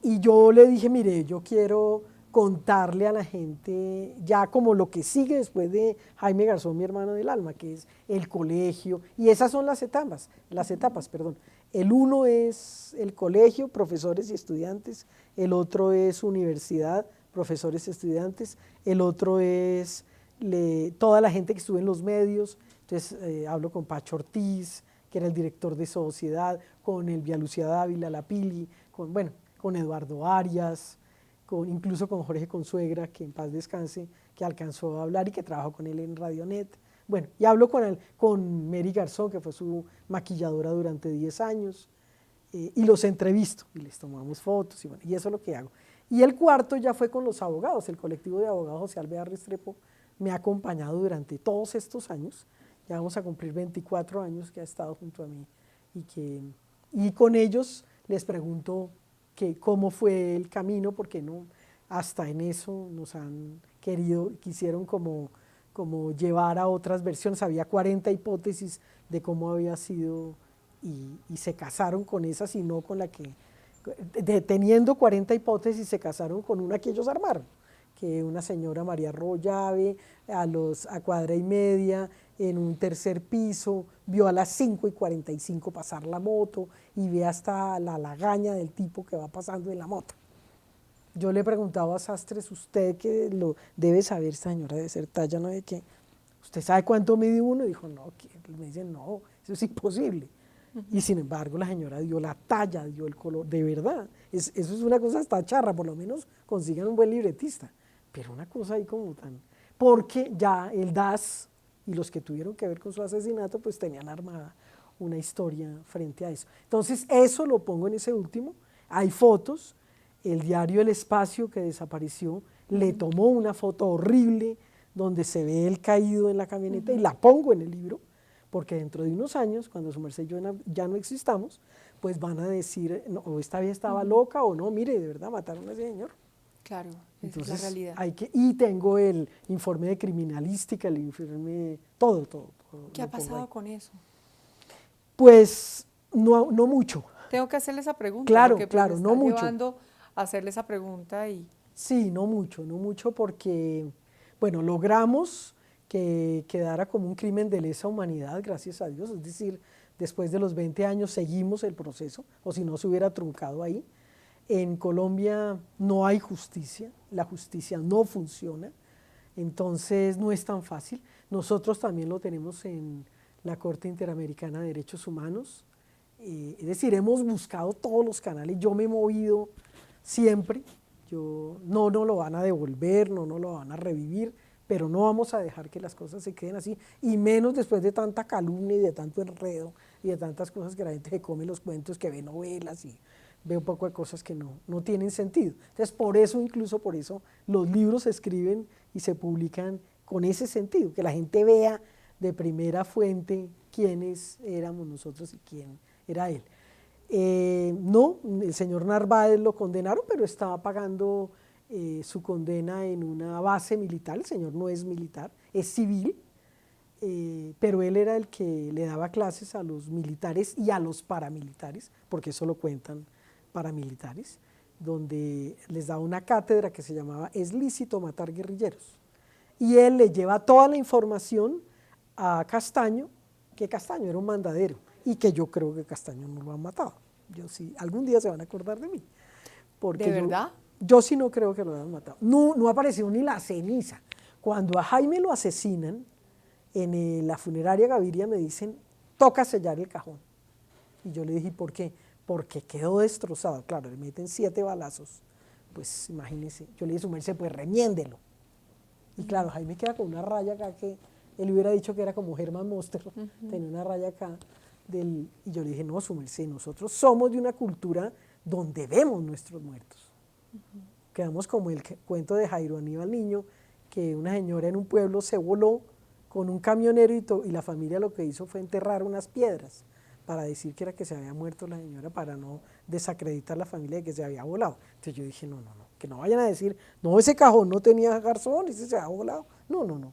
Y yo le dije, mire, yo quiero contarle a la gente ya como lo que sigue después de Jaime Garzón, mi hermano del alma, que es el colegio, y esas son las etapas, perdón. El uno es el colegio, profesores y estudiantes, el otro es universidad, profesores y estudiantes, el otro es toda la gente que estuvo en los medios. Entonces hablo con Pacho Ortiz, que era el director de Sociedad, con Elvia Lucía Dávila, La Pili, con Eduardo Arias, incluso con Jorge Consuegra, que en paz descanse, que alcanzó a hablar y que trabajó con él en Radionet. Bueno, y hablo con Mary Garzón, que fue su maquilladora durante 10 años, y los entrevisto y les tomamos fotos, y eso es lo que hago. Y el cuarto ya fue con los abogados, el colectivo de abogados José Alvear Restrepo me ha acompañado durante todos estos años, ya vamos a cumplir 24 años que ha estado junto a mí y con ellos les pregunto que cómo fue el camino, porque no, hasta en eso nos han quisieron como llevar a otras versiones, había 40 hipótesis de cómo había sido y se casaron con esas y no con la que, teniendo 40 hipótesis se casaron con una que ellos armaron, que una señora María Arroyave a cuadra y media en un tercer piso, vio a las 5:45 pasar la moto y ve hasta la lagaña del tipo que va pasando en la moto. Yo le preguntaba a Sastres, usted que lo debe saber, esta señora debe ser talla, no de qué, ¿usted sabe cuánto mide uno? Y dijo, no, me dicen, no, eso es imposible. Y sin embargo la señora dio la talla, dio el color, de verdad, eso es una cosa hasta charra, por lo menos consigan un buen libretista, pero una cosa ahí como tan, porque ya el DAS y los que tuvieron que ver con su asesinato pues tenían armada una historia frente a eso. Entonces eso lo pongo en ese último, hay fotos, el diario El Espacio que desapareció le tomó una foto horrible donde se ve él caído en la camioneta y la pongo en el libro, porque dentro de unos años, cuando su merced y yo ya no existamos, pues van a decir, no, o esta vieja estaba loca o no, mire, de verdad mataron a ese señor.
Claro,
Entonces,
es la realidad.
y tengo el informe de criminalística, el informe, todo.
¿Qué ha pasado con eso?
Pues no mucho.
Tengo que hacerle esa pregunta.
Claro,
porque
claro,
me
no
está
mucho.
llevando a hacerle esa pregunta y...
Sí, no mucho porque, bueno, logramos que quedara como un crimen de lesa humanidad, gracias a Dios, es decir, después de los 20 años seguimos el proceso, o si no se hubiera truncado ahí. En Colombia no hay justicia, la justicia no funciona, entonces no es tan fácil. Nosotros también lo tenemos en la Corte Interamericana de Derechos Humanos, es decir, hemos buscado todos los canales, yo me he movido siempre, no lo van a devolver, no lo van a revivir, pero no vamos a dejar que las cosas se queden así, y menos después de tanta calumnia y de tanto enredo y de tantas cosas que la gente se come los cuentos, que ve novelas y ve un poco de cosas que no tienen sentido. Entonces, incluso por eso, los libros se escriben y se publican con ese sentido, que la gente vea de primera fuente quiénes éramos nosotros y quién era él. No, el señor Narváez lo condenaron, pero estaba pagando su condena en una base militar. El señor no es militar, es civil, pero él era el que le daba clases a los militares y a los paramilitares, porque eso lo cuentan paramilitares, donde les daba una cátedra que se llamaba ¿Es lícito matar guerrilleros? Y él le lleva toda la información a Castaño, que Castaño era un mandadero, y que yo creo que Castaño no lo han matado. Yo sí, algún día se van a acordar de mí. Porque
¿De verdad?
Yo sí no creo que lo hayan matado. No apareció ni la ceniza. Cuando a Jaime lo asesinan, en la funeraria Gaviria me dicen, toca sellar el cajón. Y yo le dije, ¿por qué? Porque quedó destrozado. Claro, le meten 7 balazos. Pues imagínese, yo le dije, su merced, pues remiéndelo. Y claro, Jaime queda con una raya acá que él hubiera dicho que era como Herman Monster, tenía una raya acá. Y yo le dije, no, su merced, nosotros somos de una cultura donde vemos nuestros muertos. Quedamos como el cuento de Jairo Aníbal Niño, que una señora en un pueblo se voló con un camionero y la familia lo que hizo fue enterrar unas piedras para decir que era que se había muerto la señora, para no desacreditar a la familia de que se había volado. Entonces yo dije, no, que no vayan a decir, no, ese cajón no tenía garzón, ese se había volado. No.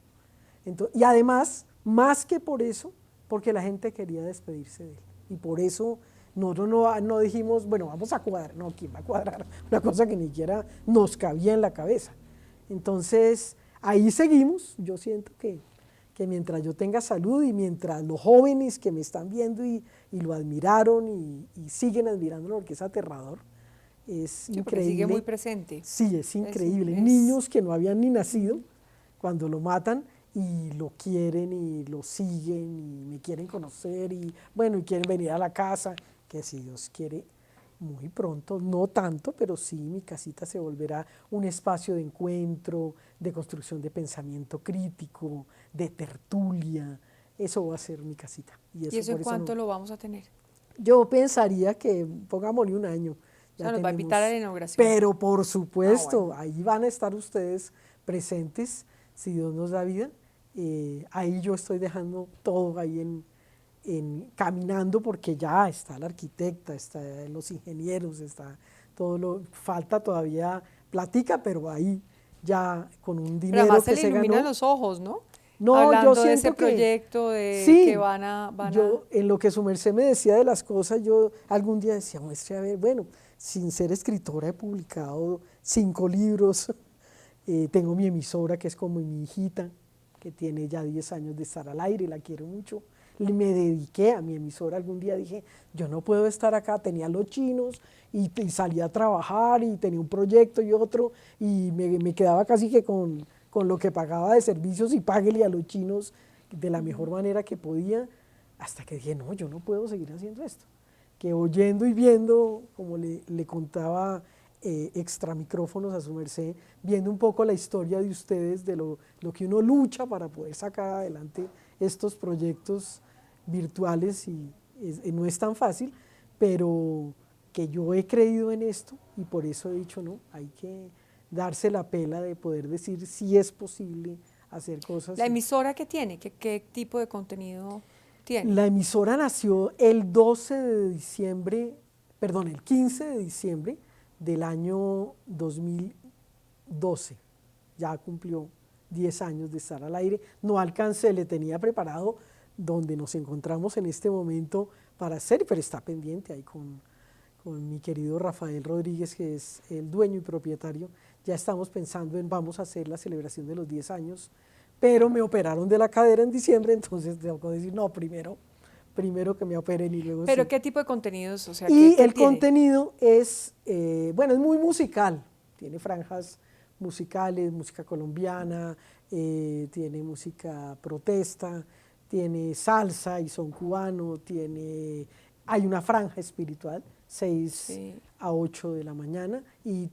Entonces, y además, más que por eso, porque la gente quería despedirse de él. Y por eso nosotros no dijimos, bueno, vamos a cuadrar. No, ¿quién va a cuadrar? Una cosa que ni siquiera nos cabía en la cabeza. Entonces, ahí seguimos. Yo siento que mientras yo tenga salud y mientras los jóvenes que me están viendo y lo admiraron y siguen admirándolo, porque es aterrador, es increíble.
Sigue muy presente.
Sí, es increíble. Niños que no habían ni nacido, cuando lo matan, y lo quieren y lo siguen y me quieren conocer y bueno, y quieren venir a la casa, que si Dios quiere, muy pronto, no tanto, pero sí mi casita se volverá un espacio de encuentro, de construcción de pensamiento crítico, de tertulia. Eso va a ser mi casita.
¿Y eso en cuánto lo vamos a tener?
Yo pensaría que, pongámosle un año,
O sea, nos va a invitar a la inauguración.
Pero por supuesto,
bueno.
ahí van a estar ustedes presentes, si Dios nos da vida. Ahí yo estoy dejando todo ahí caminando, porque ya está la arquitecta, están los ingenieros, está falta todavía platica, pero ahí ya con un
Pero además
dinero
se
que
le
se
iluminan
ganó.
los ojos, ¿no?
No, yo
Hablando de ese
siento que
proyecto de que
sí,
van a...
yo en lo que su merced me decía de las cosas, yo algún día decía, muestre a ver, bueno, sin ser escritora he publicado 5 libros, tengo mi emisora que es como mi hijita, que tiene ya 10 años de estar al aire, la quiero mucho. Me dediqué a mi emisora, algún día dije, yo no puedo estar acá, tenía los chinos y salía a trabajar y tenía un proyecto y otro y me quedaba casi que con lo que pagaba de servicios y páguele a los chinos de la mejor manera que podía, hasta que dije, no, yo no puedo seguir haciendo esto. Que oyendo y viendo, como le contaba extra micrófonos a su merced, viendo un poco la historia de ustedes, de lo que uno lucha para poder sacar adelante estos proyectos virtuales, y no es tan fácil, pero que yo he creído en esto y por eso he dicho, no, hay que darse la pela de poder decir si es posible hacer cosas.
¿La emisora que tiene? ¿Qué tipo de contenido tiene?
La emisora nació el 12 de diciembre, perdón, el 15 de diciembre del año 2012. Ya cumplió 10 años de estar al aire. No alcancé, le tenía preparado donde nos encontramos en este momento para hacer, pero está pendiente ahí con mi querido Rafael Rodríguez, que es el dueño y propietario. Ya estamos pensando en vamos a hacer la celebración de los 10 años, pero me operaron de la cadera en diciembre, entonces tengo que decir, no, primero que me operen y luego
¿Pero
sí.
qué tipo de contenidos? O sea,
Y
¿qué
el
tiene?
contenido es, bueno, es muy musical, tiene franjas musicales, música colombiana, tiene música protesta, tiene salsa y son cubano, hay una franja espiritual, 6
Sí.
a 8 de la mañana, y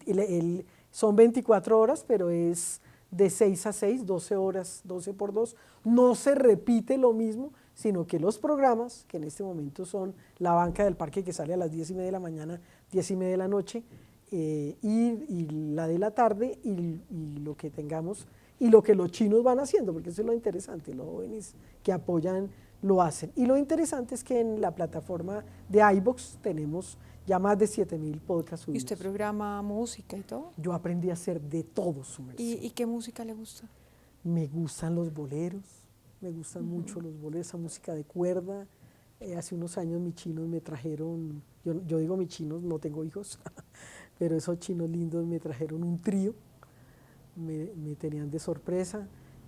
son 24 horas, pero es de 6 a 6, 12 horas, 12 por 2. No se repite lo mismo, sino que los programas, que en este momento son La Banca del Parque, que sale a las 10:30 de la mañana, 10:30 de la noche, y la de la tarde, y lo que tengamos, y lo que los chinos van haciendo, porque eso es lo interesante, los jóvenes que apoyan lo hacen. Y lo interesante es que en la plataforma de iVoox tenemos ya más de 7.000 podcasts
¿Y
subidos.
usted programa música y todo?
Yo aprendí a hacer de todo, su merced.
¿Y qué música le gusta?
Me gustan los boleros, me gustan mucho los boleros, esa música de cuerda. Hace unos años mis chinos me trajeron, yo digo mis chinos, no tengo hijos, pero esos chinos lindos me trajeron un trío, me tenían de sorpresa.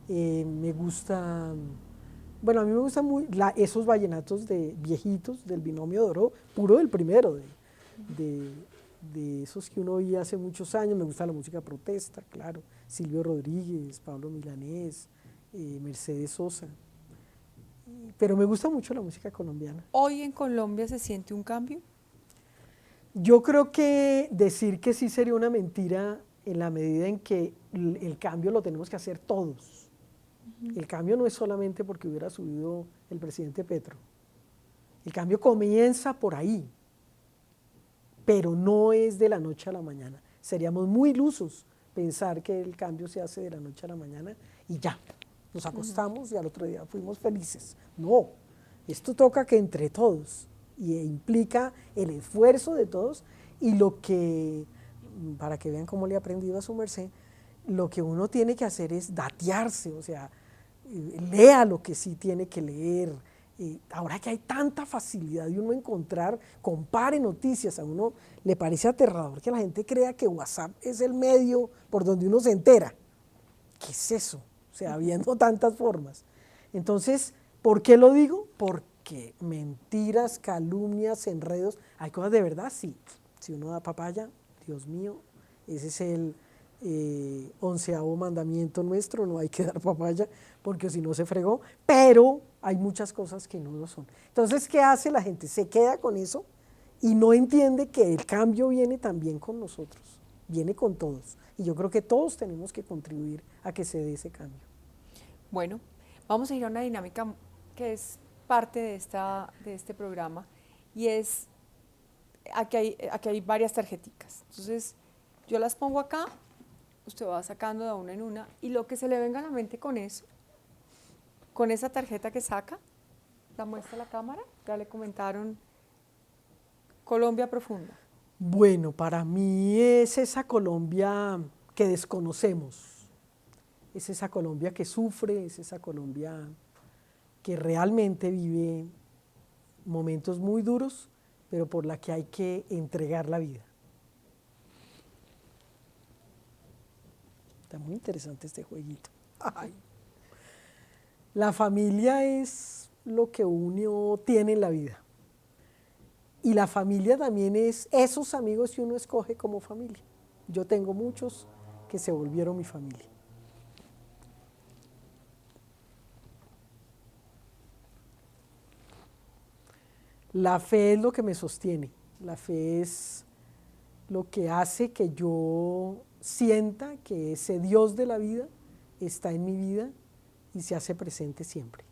Me gusta, bueno, a mí me gustan muy esos vallenatos de viejitos, del binomio de oro, puro del primero, de esos que uno oía hace muchos años. Me gusta la música protesta, claro, Silvio Rodríguez, Pablo Milanés, Mercedes Sosa, pero me gusta mucho la música colombiana.
¿Hoy en Colombia se siente un cambio?
Yo creo que decir que sí sería una mentira en la medida en que el cambio lo tenemos que hacer todos. El cambio no es solamente porque hubiera subido el presidente Petro. El cambio comienza por ahí, pero no es de la noche a la mañana. Seríamos muy ilusos pensar que el cambio se hace de la noche a la mañana y ya, nos acostamos y al otro día fuimos felices. No, esto toca que entre todos, y implica el esfuerzo de todos, y lo que, para que vean cómo le he aprendido a su merced, lo que uno tiene que hacer es datearse, o sea, lea lo que sí tiene que leer. Ahora que hay tanta facilidad de uno encontrar, compare noticias, a uno le parece aterrador que la gente crea que WhatsApp es el medio por donde uno se entera. ¿Qué es eso? O sea, habiendo tantas formas. Entonces, ¿por qué lo digo? Porque mentiras, calumnias, enredos, hay cosas de verdad, sí. Si uno da papaya, Dios mío, ese es el 11º mandamiento nuestro, no hay que dar papaya, porque si no se fregó, pero hay muchas cosas que no lo son. Entonces, ¿qué hace la gente? Se queda con eso y no entiende que el cambio viene también con nosotros, viene con todos. Y yo creo que todos tenemos que contribuir a que se dé ese cambio.
Bueno, vamos a ir a una dinámica que es parte de este programa, y es aquí hay varias tarjeticas. Entonces, yo las pongo acá, usted va sacando de una en una, y lo que se le venga a la mente con eso, con esa tarjeta que saca, la muestra a la cámara, ya le comentaron Colombia profunda.
Bueno, para mí es esa Colombia que desconocemos, es esa Colombia que sufre, es esa Colombia que realmente vive momentos muy duros, pero por la que hay que entregar la vida. Está muy interesante este jueguito. Ay. La familia es lo que uno tiene en la vida. Y la familia también es esos amigos que uno escoge como familia. Yo tengo muchos que se volvieron mi familia. La fe es lo que me sostiene. La fe es lo que hace que yo sienta que ese Dios de la vida está en mi vida y se hace presente siempre.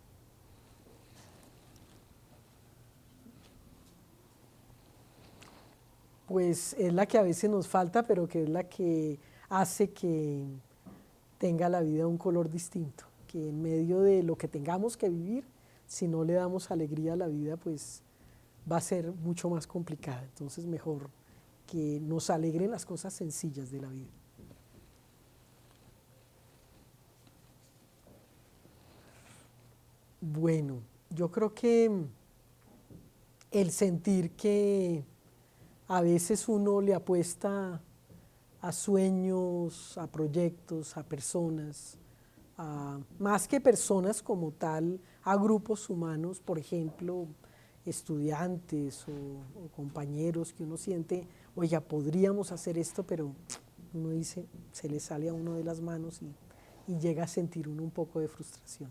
Pues es la que a veces nos falta, pero que es la que hace que tenga la vida un color distinto, que en medio de lo que tengamos que vivir, si no le damos alegría a la vida, pues va a ser mucho más complicada. Entonces mejor que nos alegren las cosas sencillas de la vida. Bueno, yo creo que el sentir que a veces uno le apuesta a sueños, a proyectos, a personas, más que personas como tal, a grupos humanos, por ejemplo, estudiantes o compañeros que uno siente, oiga, podríamos hacer esto, pero uno dice, se le sale a uno de las manos y llega a sentir uno un poco de frustración.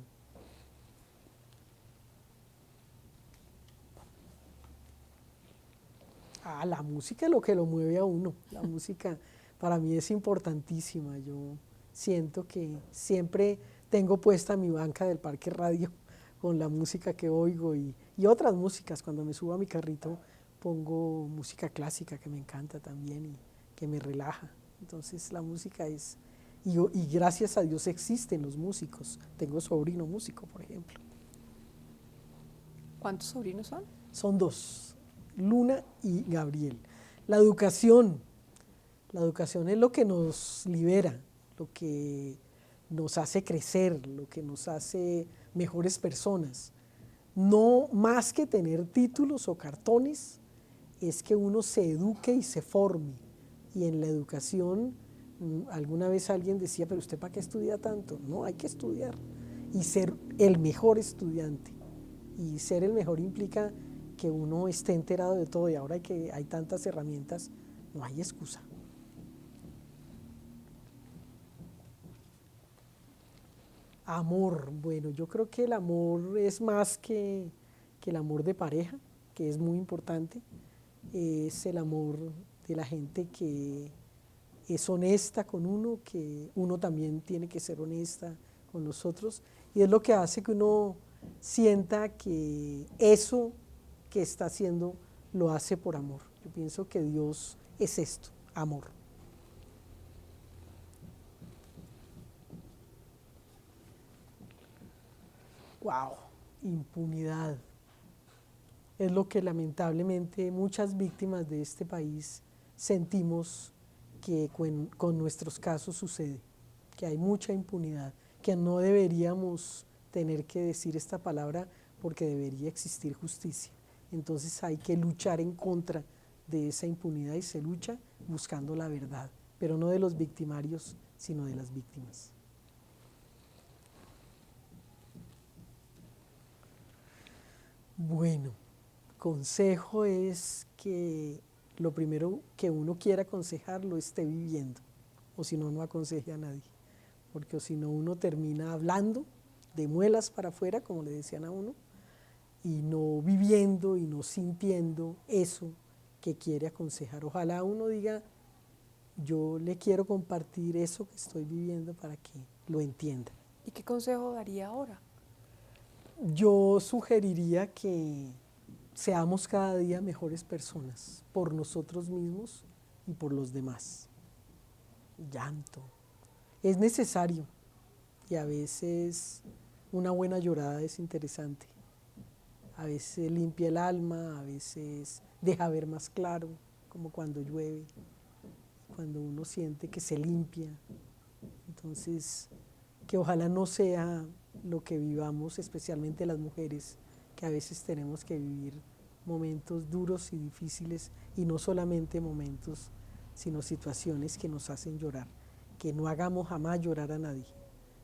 La música es lo que lo mueve a uno. La música para mí es importantísima. Yo siento que siempre tengo puesta mi banca del Parque Radio con la música que oigo y otras músicas. Cuando me subo a mi carrito pongo música clásica que me encanta también y que me relaja. Entonces la música es, y gracias a Dios existen los músicos. Tengo sobrino músico, por ejemplo.
¿Cuántos sobrinos son?
Son dos, Luna y Gabriel. La educación es lo que nos libera, lo que nos hace crecer, lo que nos hace mejores personas. No más que tener títulos o cartones, es que uno se eduque y se forme. Y en la educación, alguna vez alguien decía, pero ¿usted para qué estudia tanto? No, hay que estudiar y ser el mejor estudiante. Y ser el mejor implica que uno esté enterado de todo y ahora que hay tantas herramientas, no hay excusa. Amor, bueno, yo creo que el amor es más que el amor de pareja, que es muy importante. Es el amor de la gente que es honesta con uno, que uno también tiene que ser honesta con los otros. Y es lo que hace que uno sienta que eso que está haciendo lo hace por amor. Yo pienso que Dios es esto, amor. Wow, impunidad. Es lo que lamentablemente muchas víctimas de este país sentimos que con nuestros casos sucede, que hay mucha impunidad, que no deberíamos tener que decir esta palabra porque debería existir justicia. Entonces hay que luchar en contra de esa impunidad y se lucha buscando la verdad, pero no de los victimarios, sino de las víctimas. Bueno, consejo es que lo primero que uno quiera aconsejar lo esté viviendo, o si no, no aconseje a nadie, porque si no uno termina hablando de muelas para afuera, como le decían a uno, y no viviendo y no sintiendo eso que quiere aconsejar. Ojalá uno diga, yo le quiero compartir eso que estoy viviendo para que lo entienda.
¿Y qué consejo daría ahora?
Yo sugeriría que seamos cada día mejores personas por nosotros mismos y por los demás. Llanto. Es necesario y a veces una buena llorada es interesante. A veces limpia el alma, a veces deja ver más claro, como cuando llueve, cuando uno siente que se limpia. Entonces, que ojalá no sea lo que vivamos, especialmente las mujeres, que a veces tenemos que vivir momentos duros y difíciles, y no solamente momentos, sino situaciones que nos hacen llorar. Que no hagamos jamás llorar a nadie,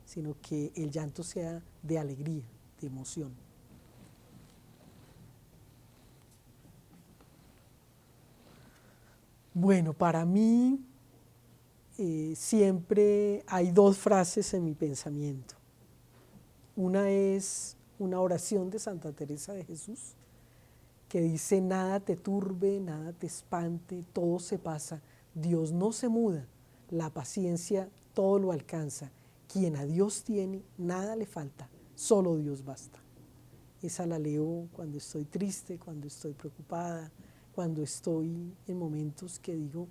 sino que el llanto sea de alegría, de emoción. Bueno, para mí siempre hay dos frases en mi pensamiento. Una es una oración de Santa Teresa de Jesús que dice: nada te turbe, nada te espante, todo se pasa, Dios no se muda, la paciencia todo lo alcanza, quien a Dios tiene, nada le falta, solo Dios basta. Esa la leo cuando estoy triste, cuando estoy preocupada, cuando estoy en momentos que digo,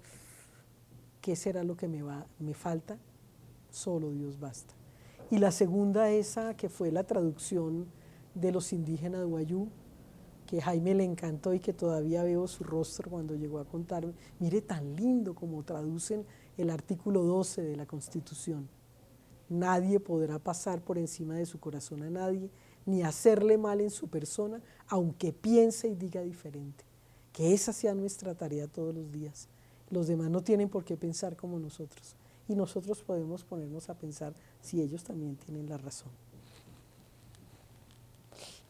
¿qué será lo que me falta? Solo Dios basta. Y la segunda, esa que fue la traducción de los indígenas de Wayuu, que Jaime le encantó y que todavía veo su rostro cuando llegó a contarme. Mire tan lindo como traducen el artículo 12 de la Constitución. Nadie podrá pasar por encima de su corazón a nadie, ni hacerle mal en su persona, aunque piense y diga diferente. Que esa sea nuestra tarea todos los días. Los demás no tienen por qué pensar como nosotros. Y nosotros podemos ponernos a pensar si ellos también tienen la razón.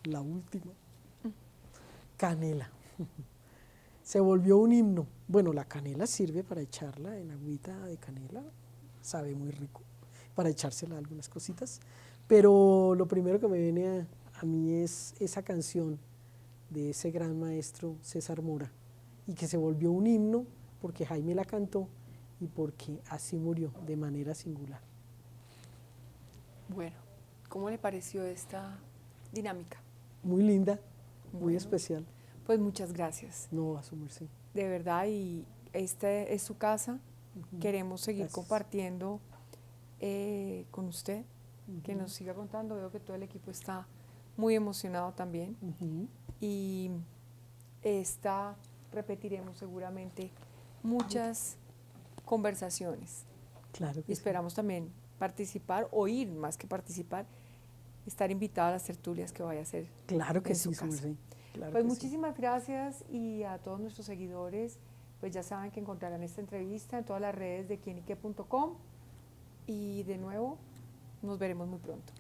La última. Canela. Se volvió un himno. Bueno, la canela sirve para echarla en agüita de canela. Sabe muy rico. Para echársela algunas cositas. Pero lo primero que me viene a mí es esa canción de ese gran maestro César Mora. Y que se volvió un himno porque Jaime la cantó y porque así murió de manera singular.
Bueno, ¿cómo le pareció esta dinámica?
Muy linda, muy
Bueno,
especial.
Pues muchas gracias,
No, a su merced.
de verdad, y esta es su casa. Queremos seguir
Gracias.
compartiendo con usted, que nos siga contando. Veo que todo el equipo está muy emocionado también. Y repetiremos seguramente muchas conversaciones.
Claro que
Y esperamos también participar, oír más que participar, estar invitada a las tertulias que vaya a hacer.
Claro que
en su
sí, su
casa.
merced. Claro
Pues
que
muchísimas gracias, y a todos nuestros seguidores, pues ya saben que encontrarán esta entrevista en todas las redes de quienique.com, y de nuevo nos veremos muy pronto.